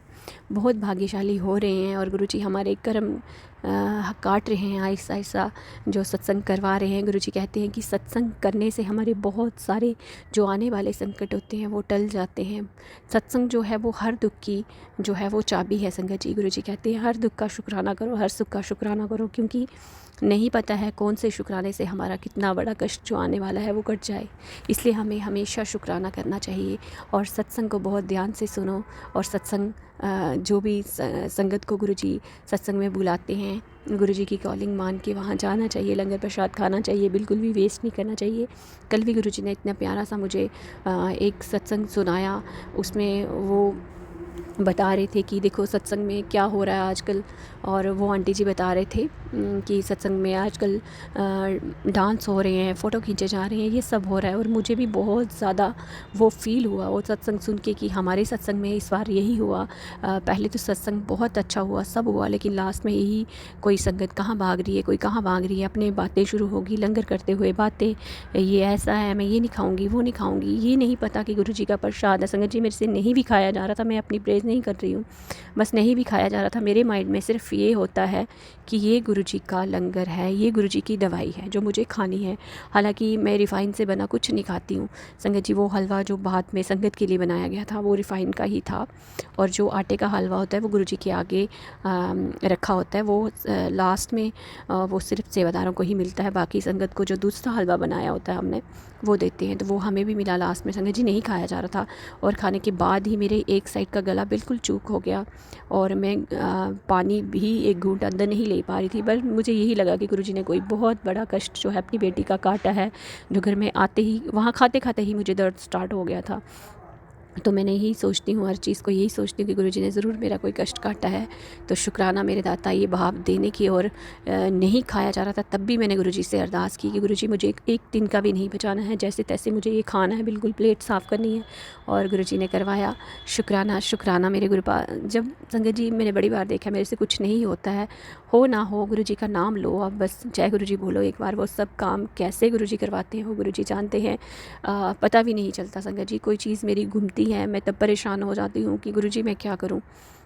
बहुत भाग्यशाली हो रहे हैं। और गुरुजी हमारे कर्म काट रहे हैं आहिस्ता आहिस्ता, जो सत्संग करवा रहे हैं। गुरुजी कहते हैं कि सत्संग करने से हमारे बहुत सारे जो आने वाले संकट होते हैं वो टल जाते हैं। सत्संग जो है वो हर दुख की जो है वो चाबी है संगत जी। गुरुजी कहते हैं हर दुख का शुक्राना करो, हर सुख का शुक्राना करो, क्योंकि नहीं पता है कौन से शुक्राने से हमारा कितना बड़ा कष्ट जो आने वाला है वो कट जाए। इसलिए हमें हमेशा शुक्राना करना चाहिए, और सत्संग को बहुत ध्यान से सुनो। और सत्संग जो भी संगत को गुरुजी सत्संग में बुलाते हैं, गुरुजी की कॉलिंग मान के वहाँ जाना चाहिए, लंगर प्रसाद खाना चाहिए, बिल्कुल भी वेस्ट नहीं करना चाहिए। कल भी गुरुजी ने इतना प्यारा सा मुझे एक सत्संग सुनाया, उसमें वो बता रहे थे कि देखो सत्संग में क्या हो रहा है आजकल। और वो आंटी जी बता रहे थे कि सत्संग में आजकल डांस हो रहे हैं, फ़ोटो खींचे जा रहे हैं, ये सब हो रहा है। और मुझे भी बहुत ज़्यादा वो फ़ील हुआ वो सत्संग सुन के कि हमारे सत्संग में इस बार यही हुआ। पहले तो सत्संग बहुत अच्छा हुआ, सब हुआ, लेकिन लास्ट में यही कोई संगत कहाँ भाग रही है, कोई कहाँ भाग रही है, अपने बातें शुरू होगी लंगर करते हुए, बातें ये ऐसा है, मैं ये नहीं खाऊँगी, वो नहीं खाऊँगी। ये नहीं पता कि गुरुजी का प्रसाद है संगत जी, मेरे से नहीं भी खाया जा रहा था, मैं अपनी प्रेज़ नहीं कर रही हूँ, बस नहीं भी खाया जा रहा था। मेरे माइंड में सिर्फ ये होता है कि ये गुरुजी का लंगर है, ये गुरुजी की दवाई है जो मुझे खानी है। हालांकि मैं रिफ़ाइन से बना कुछ नहीं खाती हूँ संगत जी। वो हलवा जो बाद में संगत के लिए बनाया गया था वो रिफ़ाइन का ही था, और जो आटे का हलवा होता है वो गुरुजी के आगे रखा होता है, वो लास्ट में वो सिर्फ सेवादारों को ही मिलता है। बाकी संगत को जो दूसरा हलवा बनाया होता है हमने वो देते हैं, तो वो हमें भी मिला लास्ट में संगत जी। नहीं खाया जा रहा था, और खाने के बाद ही मेरे एक साइड का गला बिल्कुल चूक हो गया, और मैं पानी भी एक घूंट अंदर नहीं ले पा रही थी। बस मुझे यही लगा कि गुरुजी ने कोई बहुत बड़ा कष्ट जो है अपनी बेटी का काटा है, जो घर में आते ही वहाँ खाते खाते ही मुझे दर्द स्टार्ट हो गया था। तो मैं यही सोचती हूँ, हर चीज़ को यही सोचती हूँ कि गुरुजी ने ज़रूर मेरा कोई कष्ट काटा है। तो शुक्राना मेरे दाता, ये भाव देने की। और नहीं खाया जा रहा था तब भी मैंने गुरुजी से अरदास की कि गुरुजी मुझे एक दिन का भी नहीं बचाना है, जैसे तैसे मुझे ये खाना है, बिल्कुल प्लेट साफ़ करनी है। और गुरुजी ने करवाया। शुक्राना शुक्राना मेरे गुरुपा। जब संगत जी मैंने बड़ी बार देखा मेरे से कुछ नहीं होता है, हो ना हो गुरुजी का नाम लो, अब बस जय गुरुजी बोलो एक बार। वो सब काम कैसे गुरुजी करवाते हैं वो गुरुजी जानते हैं। पता भी नहीं चलता संगत जी, कोई चीज़ मेरी घूमती है, मैं तब परेशान हो जाती हूँ कि गुरुजी मैं क्या करूँ।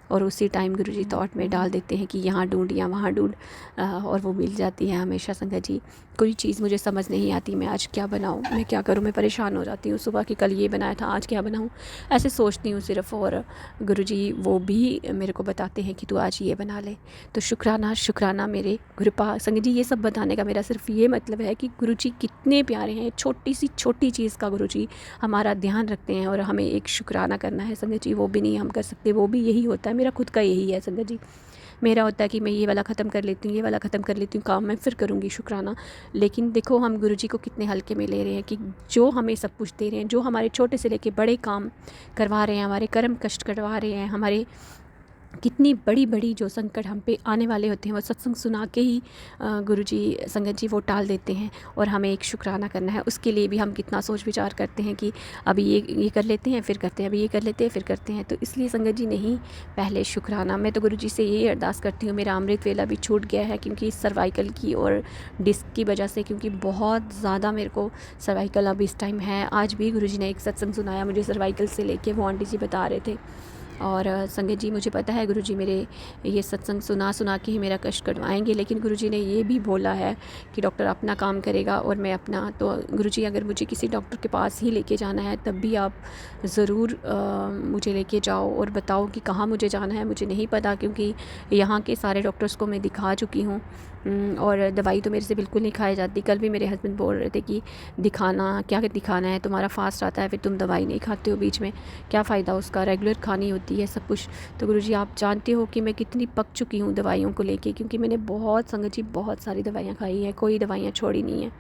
और उसी टाइम गुरुजी थॉट में डाल देते हैं कि यहाँ ढूंढ या वहाँ ढूंढ, और वो मिल जाती है हमेशा संगत जी। कोई चीज़ मुझे समझ नहीं आती, मैं आज क्या बनाऊँ, मैं क्या करूँ, मैं परेशान हो जाती हूँ। सुबह की कल ये बनाया था, आज क्या बनाऊँ, ऐसे सोचती हूँ सिर्फ़। और गुरुजी वो भी मेरे को बताते हैं कि तू आज ये बना ले। तो शुक्राना शुक्राना मेरे गुरुपा। संगत जी ये सब बताने का मेरा सिर्फ ये मतलब है कि गुरुजी कितने प्यारे हैं। छोटी सी छोटी चीज़ का गुरुजी हमारा ध्यान रखते हैं और हमें एक शुक्राना करना है संगत जी, वो भी नहीं हम कर सकते। वो भी यही होता है, मेरा खुद का यही है संगत जी। मेरा होता है कि मैं ये वाला ख़त्म कर लेती हूँ, ये वाला ख़त्म कर लेती हूँ, काम मैं फिर करूँगी शुक्राना। लेकिन देखो हम गुरुजी को कितने हल्के में ले रहे हैं कि जो हमें सब कुछ दे रहे हैं, जो हमारे छोटे से लेके बड़े काम करवा रहे हैं, हमारे कर्म कष्ट करवा रहे हैं, हमारे कितनी बड़ी बड़ी जो संकट हम पे आने वाले होते हैं वो सत्संग सुना के ही गुरुजी संगत जी वो टाल देते हैं। और हमें एक शुक्राना करना है, उसके लिए भी हम कितना सोच विचार करते हैं कि अभी ये कर लेते हैं फिर करते हैं, अभी ये कर लेते हैं फिर करते हैं। तो इसलिए संगत जी नहीं, पहले शुक्राना। मैं तो गुरुजी से यही अरदास करती हूँ, मेरा अमृत वेला भी छूट गया है क्योंकि सर्वाइकल की और डिस्क की वजह से, क्योंकि बहुत ज़्यादा मेरे को सर्वाइकल अब इस टाइम है। आज भी गुरुजी ने एक सत्संग सुनाया मुझे सर्वाइकल से लेके, वो आंटी जी बता रहे थे। और संगत जी मुझे पता है गुरुजी मेरे ये सत्संग सुना सुना के ही मेरा कष्ट कटवाएंगे, लेकिन गुरुजी ने ये भी बोला है कि डॉक्टर अपना काम करेगा और मैं अपना। तो गुरुजी अगर मुझे किसी डॉक्टर के पास ही लेके जाना है तब भी आप ज़रूर मुझे लेके जाओ और बताओ कि कहाँ मुझे जाना है। मुझे नहीं पता क्योंकि यहाँ के सारे डॉक्टर्स को मैं दिखा चुकी हूँ और दवाई तो मेरे से बिल्कुल नहीं खाई जाती। कल भी मेरे हस्बैंड बोल रहे थे कि दिखाना, क्या दिखाना है, तुम्हारा फास्ट आता है फिर तुम दवाई नहीं खाते हो बीच में, क्या फ़ायदा उसका, रेगुलर खानी होती है सब कुछ। तो गुरुजी आप जानते हो कि मैं कितनी पक चुकी हूँ दवाइयों को लेके, क्योंकि मैंने बहुत संगत जी बहुत सारी दवाइयाँ खाई हैं, कोई दवाइयाँ छोड़ी नहीं है।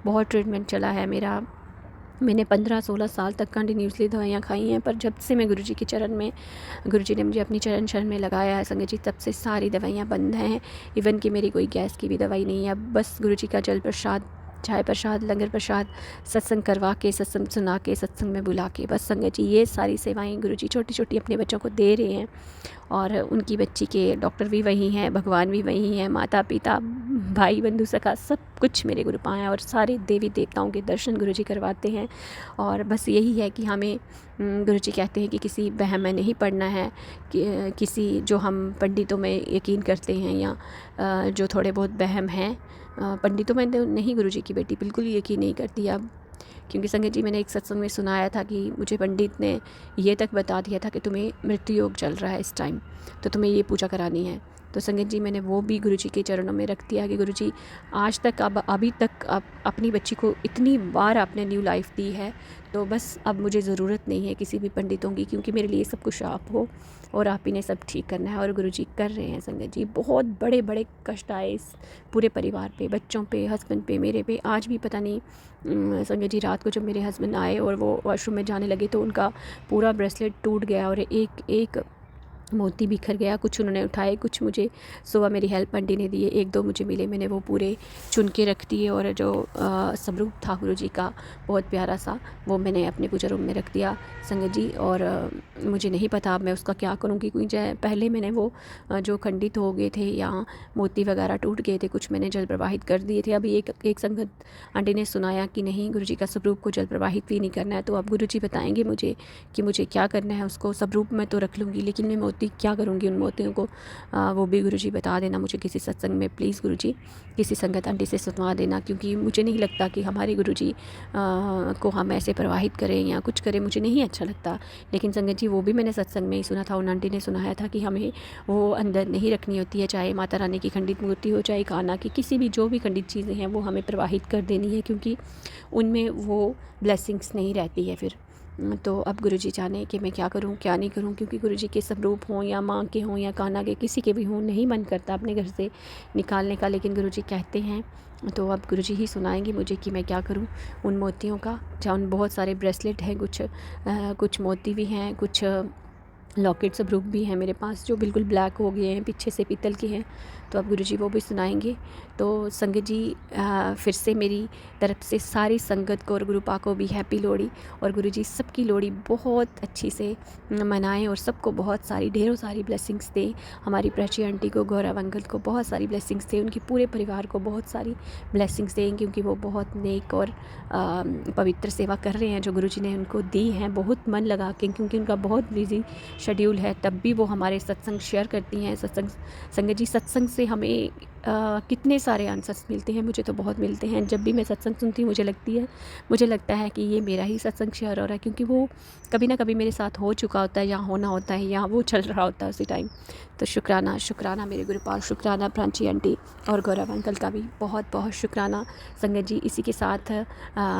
बहुत ट्रीटमेंट चला है मेरा, मैंने 15-16 साल तक कंटिन्यूसली दवाइयाँ खाई हैं। पर जब से मैं गुरुजी के चरण में, गुरुजी ने मुझे अपनी चरण शरण में लगाया है संगत जी, तब से सारी दवाइयाँ बंद हैं। इवन कि मेरी कोई गैस की भी दवाई नहीं है। अब बस गुरुजी का जल प्रसाद, चाय प्रसाद, लंगर प्रसाद, सत्संग करवा के, सत्संग सुना के, सत्संग में बुला के, बस संगत जी ये सारी सेवाएं गुरुजी छोटी छोटी अपने बच्चों को दे रहे हैं। और उनकी बच्ची के डॉक्टर भी वही हैं, भगवान भी वही हैं, माता पिता भाई बंधु सखा सब कुछ मेरे गुरु पाएँ और सारे देवी देवताओं के दर्शन गुरुजी करवाते हैं। और बस यही है कि हमें गुरुजी कहते हैं कि किसी वहम में नहीं पड़ना है, कि किसी जो हम पंडितों में यकीन करते हैं या जो थोड़े बहुत वहम हैं, पंडितों में नहीं, गुरुजी की बेटी बिल्कुल यकीन नहीं करती अब। क्योंकि संगत जी मैंने एक सत्संग में सुनाया था कि मुझे पंडित ने ये तक बता दिया था कि तुम्हें मृत्यु योग चल रहा है इस टाइम, तो तुम्हें ये पूजा करानी है। तो संगत जी मैंने वो भी गुरुजी के चरणों में रख दिया कि गुरुजी आज तक अभी तक अपनी बच्ची को इतनी बार आपने न्यू लाइफ दी है, तो बस अब मुझे ज़रूरत नहीं है किसी भी पंडितों की, क्योंकि मेरे लिए सब कुछ आप हो और आप ही ने सब ठीक करना है। और गुरुजी कर रहे हैं संगत जी। बहुत बड़े बड़े कष्ट आए इस पूरे परिवार पे, बच्चों पे, हस्बैंड पे, मेरे पे। आज भी पता नहीं संगत जी रात को जब मेरे हस्बैंड आए और वो वॉशरूम में जाने लगे तो उनका पूरा ब्रेसलेट टूट गया और एक एक मोती बिखर गया। कुछ उन्होंने उठाए, कुछ मुझे सुबह मेरी हेल्प आंटी ने दिए, 1-2 मुझे मिले, मैंने वो पूरे चुन के रख दिए। और जो स्वरूप था गुरुजी का बहुत प्यारा सा, वो मैंने अपने पूजा रूम में रख दिया संगत जी। और मुझे नहीं पता अब मैं उसका क्या करूँगी, क्योंकि पहले मैंने वो जो खंडित हो गए थे या मोती वगैरह टूट गए थे, कुछ मैंने जल प्रवाहित कर दिए थे। अभी एक संगत आंटी ने सुनाया कि नहीं, गुरुजी का स्वरूप को जल प्रवाहित भी नहीं करना है। तो अब गुरुजी बताएंगे मुझे कि मुझे क्या करना है। उसको स्वरूप में तो रख लूँगी, लेकिन मैं मोती क्या करूँगी उन मोतियों को, वो भी गुरुजी बता देना मुझे किसी सत्संग में, प्लीज़ गुरुजी किसी संगत आंटी से सुनवा देना। क्योंकि मुझे नहीं लगता कि हमारे गुरुजी को हम ऐसे प्रवाहित करें या कुछ करें, मुझे नहीं अच्छा लगता। लेकिन संगत जी वो भी मैंने सत्संग में ही सुना था, उन आंटी ने सुनाया था कि हमें वो अंदर नहीं रखनी होती है, चाहे माता रानी की खंडित मूर्ति हो, चाहे कान्हा की, किसी भी जो भी खंडित चीज़ें हैं वो हमें प्रवाहित कर देनी है, क्योंकि उनमें वो ब्लेसिंग्स नहीं रहती है फिर। तो अब गुरुजी जाने कि मैं क्या करूं क्या नहीं करूं, क्योंकि गुरुजी के सब रूप हों या माँ के हों या कान्हा के, किसी के भी हों, नहीं मन करता अपने घर से निकालने का, लेकिन गुरुजी कहते हैं। तो अब गुरुजी ही सुनाएंगे मुझे कि मैं क्या करूं उन मोतियों का। जहाँ उन बहुत सारे ब्रेसलेट हैं, कुछ मोती भी हैं, कुछ लॉकेट्स ऑफ रूप भी हैं मेरे पास जो बिल्कुल ब्लैक हो गए हैं, पीछे से पीतल के हैं। तो अब गुरुजी वो भी सुनाएंगे। तो संगत जी फिर से मेरी तरफ से सारी संगत को और गुरुपा को भी हैप्पी लोहड़ी, और गुरुजी सबकी लोहड़ी बहुत अच्छी से मनाएं और सबको बहुत सारी ढेरों सारी ब्लेसिंग्स दें। हमारी प्राची आंटी को, गौरव अंकल को बहुत सारी ब्लेसिंग्स दें, उनके पूरे परिवार को बहुत सारी ब्लेसिंग्स दें, क्योंकि वो बहुत नेक और पवित्र सेवा कर रहे हैं जो गुरुजी ने उनको दी हैं बहुत मन लगा के, क्योंकि उनका बहुत बिजी शेड्यूल है, तब भी वो हमारे सत्संग शेयर करती हैं। संगत जी, सत्संग से हमें कितने सारे आंसर्स मिलते हैं, मुझे तो बहुत मिलते हैं। जब भी मैं सत्संग सुनती हूँ मुझे लगता है कि ये मेरा ही सत्संग शेयर हो रहा है, क्योंकि वो कभी ना कभी मेरे साथ हो चुका होता है, या होना होता है, या वो चल रहा होता है उसी टाइम। तो शुक्राना मेरे गुरुपाल, शुक्राना प्राची आंटी और गौरव अंकल का भी बहुत बहुत शुक्राना। संगत जी, इसी के साथ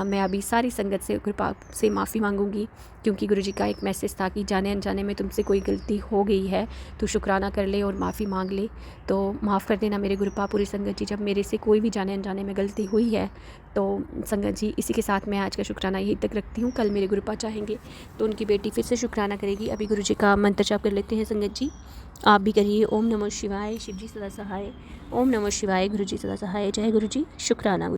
मैं अभी सारी संगत से गुरुपाल से माफ़ी मांगूंगी, क्योंकि गुरुजी का एक मैसेज था कि जाने अनजाने में तुमसे कोई गलती हो गई है तो शुक्राना कर ले और माफ़ी मांग ले। तो माफ़ कर देना मेरे गुरुपा, पूरी संगत जी, जब मेरे से कोई भी जाने अनजाने में गलती हुई है। तो संगत जी, इसी के साथ मैं आज का शुक्राना यहीं तक रखती हूँ। कल मेरे गुरुपा चाहेंगे तो उनकी बेटी फिर से शुक्राना करेगी। अभी गुरुजी का मंत्र जाप कर लेते हैं संगत जी, आप भी करिए। ओम नमः शिवाय, शिव जी सदा सहाय। ओम नमः शिवाय, गुरुजी सदा सहाय। जय गुरुजी, शुक्राना।